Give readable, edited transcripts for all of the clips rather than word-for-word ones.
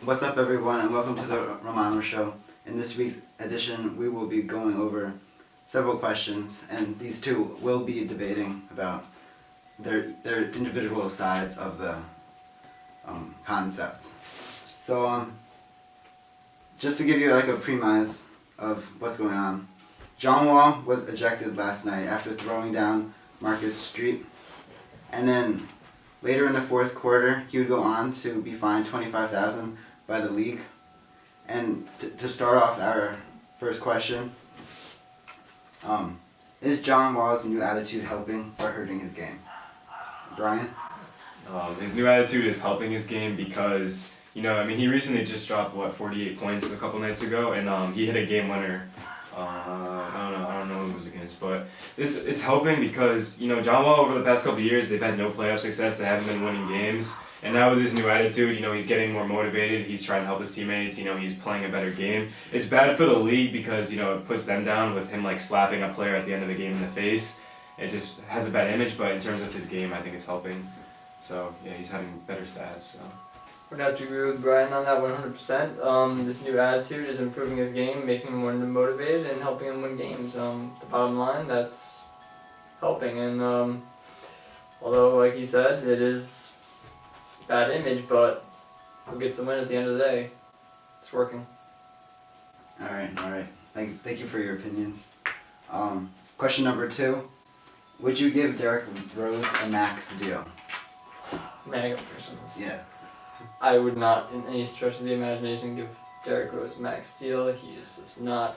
What's up, everyone, and welcome to the Romano Show. In this week's edition, we will be going over several questions, and these two will be debating about their individual sides of the concept. So, just to give you like a premise of what's going on, John Wall was ejected last night after throwing down Marcus Street, and then later in the fourth quarter, he would go on to be fined $25,000 by the league. And to start off our first question, is John Wall's new attitude helping or hurting his game? Brian? His new attitude is helping his game because, he recently just dropped, 48 points a couple nights ago, and he hit a game winner. I don't know who it was against, but it's helping because, John Wall over the past couple of years, they've had no playoff success, they haven't been winning games, and now with his new attitude, he's getting more motivated, he's trying to help his teammates, he's playing a better game. It's bad for the league because, it puts them down with him, slapping a player at the end of the game in the face. It just has a bad image, but in terms of his game, I think it's helping. So, yeah, he's having better stats, so. Would have to agree with Brian on that 100%. This new attitude is improving his game, making him more motivated, and helping him win games. The bottom line, that's helping. And although, like he said, it is bad image, but who gets the win at the end of the day? It's working. All right. Thank you for your opinions. Question number 2. Would you give Derrick Rose a max deal? Mega persons. Yeah. I would not, in any stretch of the imagination, give Derrick Rose a max deal. He is just not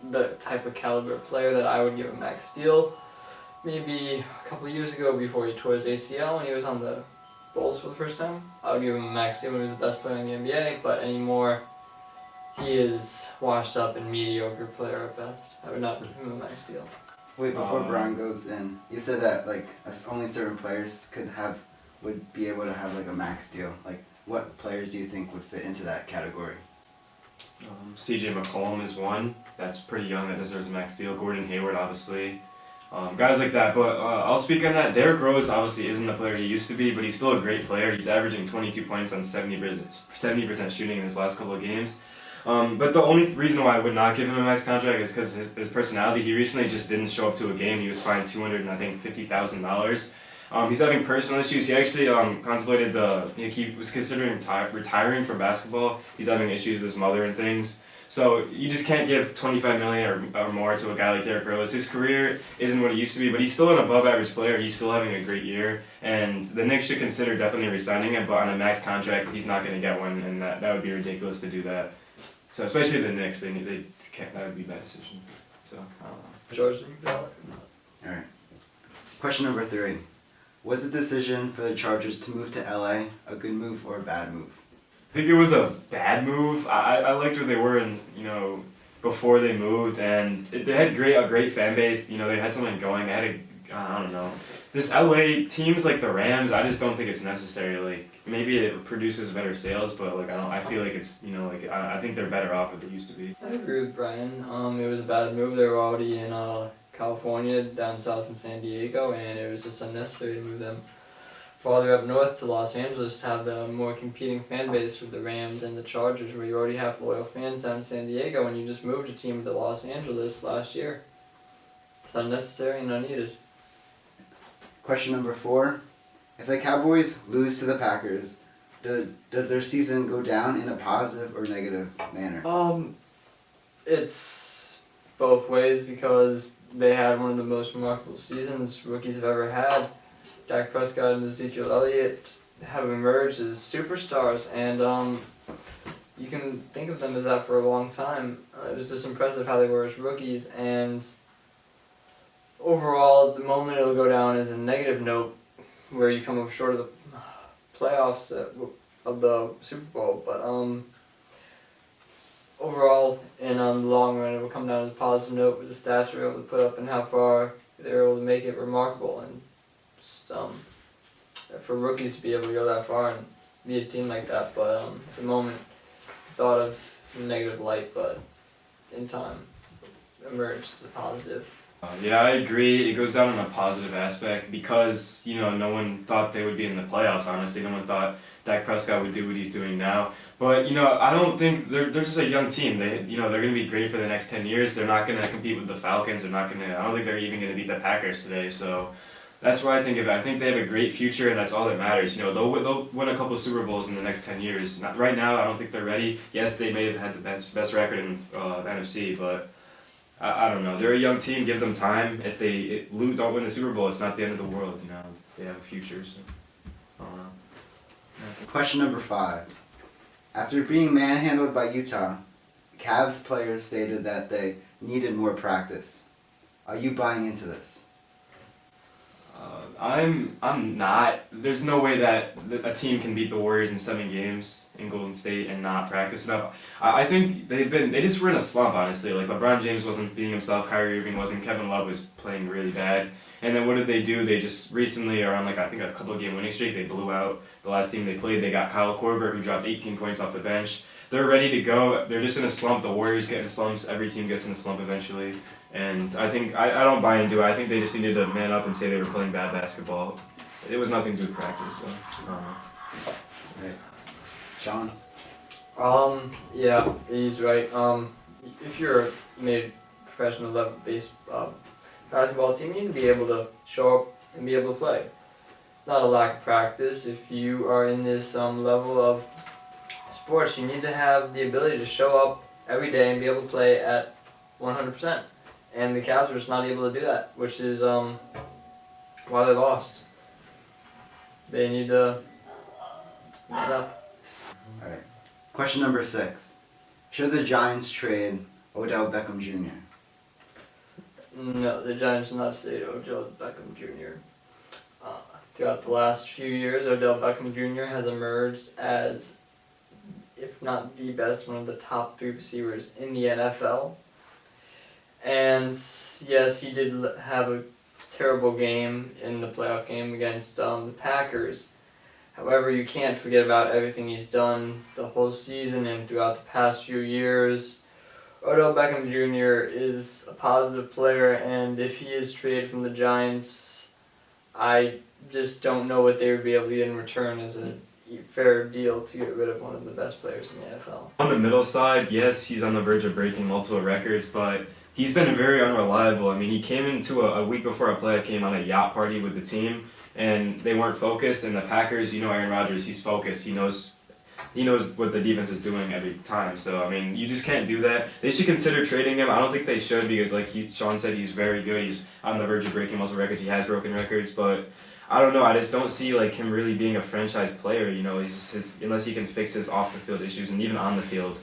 the type of caliber player that I would give a max deal. Maybe a couple of years ago, before he tore his ACL when he was on the Bulls for the first time, I would give him a max deal when he was the best player in the NBA, but anymore, he is washed up and mediocre player at best. I would not give him a max deal. Wait, before Brian goes in, you said that only certain players would be able to have a max deal. What players do you think would fit into that category? CJ McCollum is one that's pretty young that deserves a max deal. Gordon Hayward, obviously. Guys like that, but I'll speak on that. Derrick Rose obviously isn't the player he used to be, but he's still a great player. He's averaging 22 points on 70% shooting in his last couple of games. But the only reason why I would not give him a max contract is because his personality. He recently just didn't show up to a game. He was fined $250,000. He's having personal issues. He actually contemplated he was considering retiring from basketball. He's having issues with his mother and things. So you just can't give $25 million or more to a guy like Derrick Rose. His career isn't what it used to be, but he's still an above-average player. He's still having a great year, and the Knicks should consider definitely re-signing him. But on a max contract, he's not going to get one, and that would be ridiculous to do that. So especially the Knicks, they can't. That would be a bad decision. So I don't know. George, All right. Question number 3. Was the decision for the Chargers to move to LA a good move or a bad move? I think it was a bad move. I liked where they were before they moved, and they had a great fan base. They had something going. They had I don't know. This LA teams like the Rams, I just don't think it's necessary. Maybe it produces better sales, but I feel like it's I think they're better off than they used to be. I agree with Brian. It was a bad move. They were already in California, down south in San Diego, and it was just unnecessary to move them farther up north to Los Angeles to have the more competing fan base with the Rams and the Chargers, where you already have loyal fans down in San Diego, and you just moved a team to Los Angeles last year. It's unnecessary and unneeded. Question number 4. If the Cowboys lose to the Packers, does their season go down in a positive or negative manner? It's both ways because they had one of the most remarkable seasons rookies have ever had. Dak Prescott and Ezekiel Elliott have emerged as superstars, and you can think of them as that for a long time. It was just impressive how they were as rookies, and overall, at the moment it'll go down as a negative note where you come up short of the playoffs of the Super Bowl, but overall, in the long run, it will come down as a positive note with the stats we were able to put up and how far they were able to make it remarkable. And just for rookies to be able to go that far and lead a team like that. But at the moment, thought of as a negative light, but in time, emerged as a positive. Yeah, I agree. It goes down in a positive aspect because, no one thought they would be in the playoffs, honestly. No one thought Dak Prescott would do what he's doing now. But I don't think they're just a young team. They're going to be great for the next 10 years. They're not going to compete with the Falcons. I don't think they're even going to beat the Packers today. So that's what I think of it. I think they have a great future, and that's all that matters. They'll win a couple of Super Bowls in the next 10 years. Right now, I don't think they're ready. Yes, they may have had the best record in the NFC, but I don't know. They're a young team. Give them time. If they don't win the Super Bowl, it's not the end of the world. They have a future. So I don't know. Question number 5. After being manhandled by Utah, Cavs players stated that they needed more practice. Are you buying into this? I'm not. There's no way that a team can beat the Warriors in 7 games in Golden State and not practice enough. I think they just were in a slump, honestly. Like, LeBron James wasn't being himself, Kyrie Irving wasn't, Kevin Love was playing really bad. And then what did they do? They just recently are on, I think, a couple of game winning streak. They blew out the last team they played. They got Kyle Korver, who dropped 18 points off the bench. They're ready to go. They're just in a slump. The Warriors get in slumps. Every team gets in a slump eventually. And I think, I don't buy into it. I think they just needed to man up and say they were playing bad basketball. It was nothing to do with practice, so I don't know. Right. Sean? Yeah, he's right. If you're a mid-professional level basketball team, you need to be able to show up and be able to play. It's not a lack of practice. If you are in this level of sports, you need to have the ability to show up every day and be able to play at 100%. And the Cavs were just not able to do that, which is why they lost. They need to man up. Alright. Question number 6. Should the Giants trade Odell Beckham Jr.? No, the Giants should not trade Odell Beckham Jr. Throughout the last few years, Odell Beckham Jr. has emerged as, if not the best, one of the top 3 receivers in the NFL. And yes, he did have a terrible game in the playoff game against the Packers. However, you can't forget about everything he's done the whole season and throughout the past few years. Odell Beckham Jr. is a positive player, and if he is traded from the Giants, I just don't know what they would be able to get in return as a fair deal to get rid of one of the best players in the NFL. On the middle side, yes, he's on the verge of breaking multiple records, but he's been very unreliable. I mean, he came into a week before a playoff game on a yacht party with the team, and they weren't focused. And the Packers, Aaron Rodgers, he's focused. He knows what the defense is doing every time. So, I mean, you just can't do that. They should consider trading him. I don't think they should because, like Sean said, he's very good. He's on the verge of breaking multiple records. He has broken records, but I don't know. I just don't see him really being a franchise player. Unless he can fix his off the field issues, and even on the field,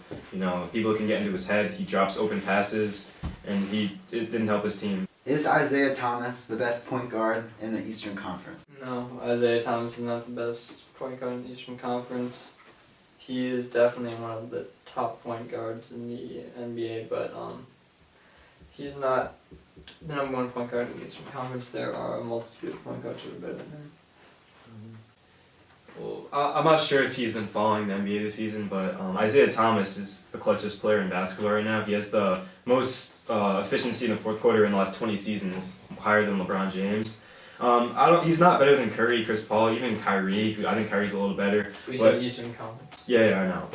people can get into his head. He drops open passes, and it didn't help his team. Is Isaiah Thomas the best point guard in the Eastern Conference? No, Isaiah Thomas is not the best point guard in the Eastern Conference. He is definitely one of the top point guards in the NBA, but he's not the number 1 point guard in the Eastern Conference. There are a multitude of point guards who are better than him. Well, I'm not sure if he's been following the NBA this season, but Isaiah Thomas is the clutchest player in basketball right now. He has the most efficiency in the fourth quarter in the last 20 seasons, higher than LeBron James. He's not better than Curry, Chris Paul, even Kyrie. I think Kyrie's a little better. We said Eastern Conference. Yeah, I know.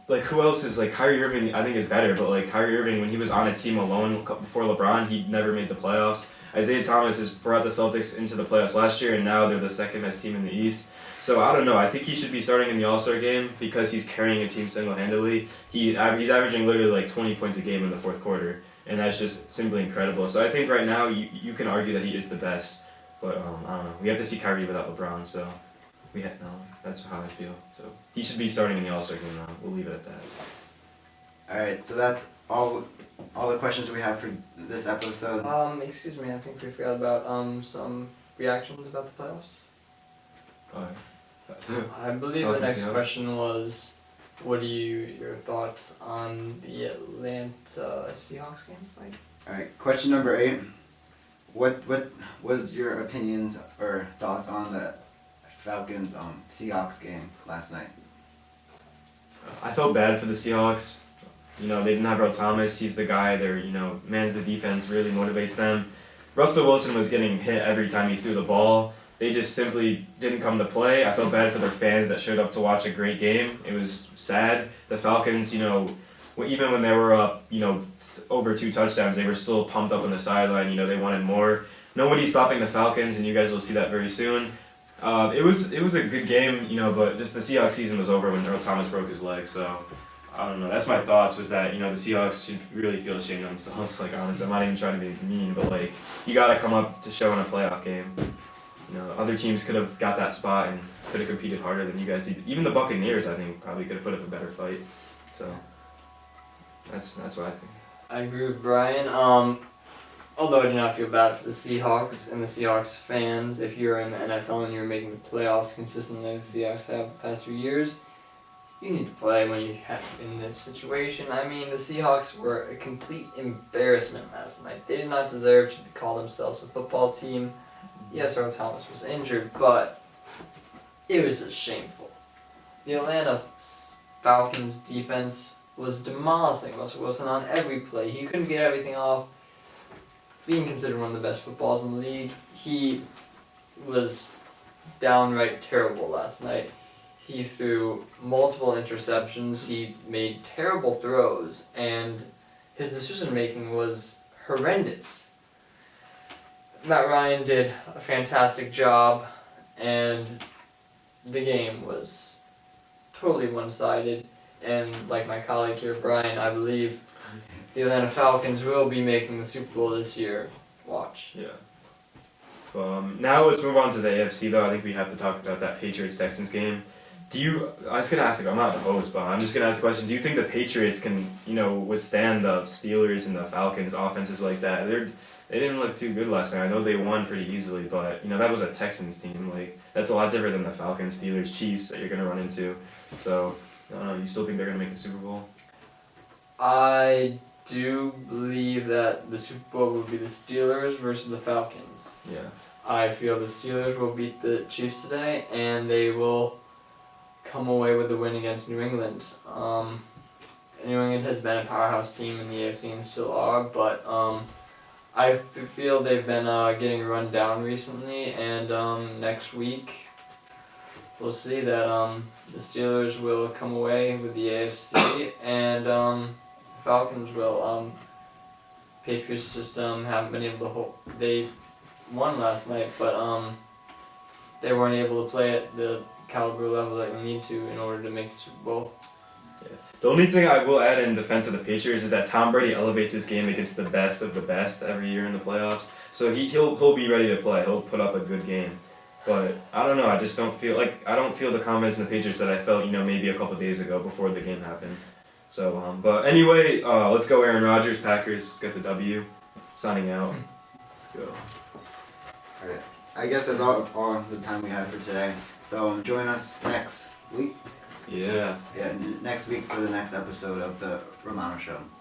But who else is Kyrie Irving? I think is better. But Kyrie Irving, when he was on a team alone before LeBron, he never made the playoffs. Isaiah Thomas has brought the Celtics into the playoffs last year, and now they're the second best team in the East. So I don't know. I think he should be starting in the All-Star game because he's carrying a team single-handedly. He's averaging literally 20 points a game in the fourth quarter, and that's just simply incredible. So I think right now you can argue that he is the best, but I don't know. We have to see Kyrie without LeBron, so that's how I feel. So he should be starting in the All-Star game now. We'll leave it at that. All right, so that's all the questions we have for this episode. Excuse me, I think we forgot about some reactions about the playoffs. I believe the next question was, what are your thoughts on the Atlanta Seahawks game, Mike? All right, question number 8. What was your opinions or thoughts on the Falcons Seahawks game last night? I felt bad for the Seahawks. They didn't have Earl Thomas. He's the guy. They're mans the defense, really motivates them. Russell Wilson was getting hit every time he threw the ball. they just simply didn't come to play. I felt bad for their fans that showed up to watch a great game. It was sad. The Falcons, even when they were up, over 2 touchdowns, they were still pumped up on the sideline. They wanted more. Nobody's stopping the Falcons, and you guys will see that very soon. It was a good game, but just the Seahawks season was over when Earl Thomas broke his leg. So I don't know. That's my thoughts. Was that the Seahawks should really feel ashamed of themselves. Like, honestly, I'm not even trying to be mean, but like, you got to come up to show in a playoff game. Other teams could have got that spot and could have competed harder than you guys did. Even the Buccaneers, I think, probably could have put up a better fight. So that's what I think. I agree with Brian. Although I do not feel bad for the Seahawks and the Seahawks fans, if you're in the NFL and you're making the playoffs consistently, like the Seahawks have the past few years, you need to play when you have in this situation. I mean, the Seahawks were a complete embarrassment last night. They did not deserve to call themselves a football team. Yes, Earl Thomas was injured, but it was just shameful. The Atlanta Falcons defense was demolishing Russell Wilson on every play. He couldn't get everything off. Being considered one of the best footballs in the league, he was downright terrible last night. He threw multiple interceptions, he made terrible throws, and his decision making was horrendous. Matt Ryan did a fantastic job, and the game was totally one-sided. And like my colleague here, Brian, I believe the Atlanta Falcons will be making the Super Bowl this year. Watch. Yeah. Now let's move on to the AFC, though. I think we have to talk about that Patriots-Texans game. I was going to ask, I'm not the host, but I'm just going to ask a question. Do you think the Patriots can, withstand the Steelers and the Falcons offenses like that? They didn't look too good last night. I know they won pretty easily, but, that was a Texans team. Like, that's a lot different than the Falcons, Steelers, Chiefs that you're going to run into. So, I don't know. You still think they're going to make the Super Bowl? I do believe that the Super Bowl will be the Steelers versus the Falcons. Yeah. I feel the Steelers will beat the Chiefs today, and they will come away with the win against New England. New England has been a powerhouse team in the AFC and still are, but I feel they've been getting run down recently, and next week we'll see that the Steelers will come away with the AFC, and Falcons will. Patriots just haven't been able to hold. They won last night, but they weren't able to play at the caliber level that we need to in order to make the Super Bowl. Yeah. The only thing I will add in defense of the Patriots is that Tom Brady elevates his game against the best of the best every year in the playoffs. So he'll be ready to play. He'll put up a good game. But I don't know. I just don't feel the confidence in the Patriots that I felt maybe a couple of days ago before the game happened. So but anyway, let's go Aaron Rodgers, Packers. Let's get the W. Signing out. Let's go. Alright. I guess that's all the time we have for today. So join us next week. Yeah. Yeah, next week for the next episode of the Romano Show.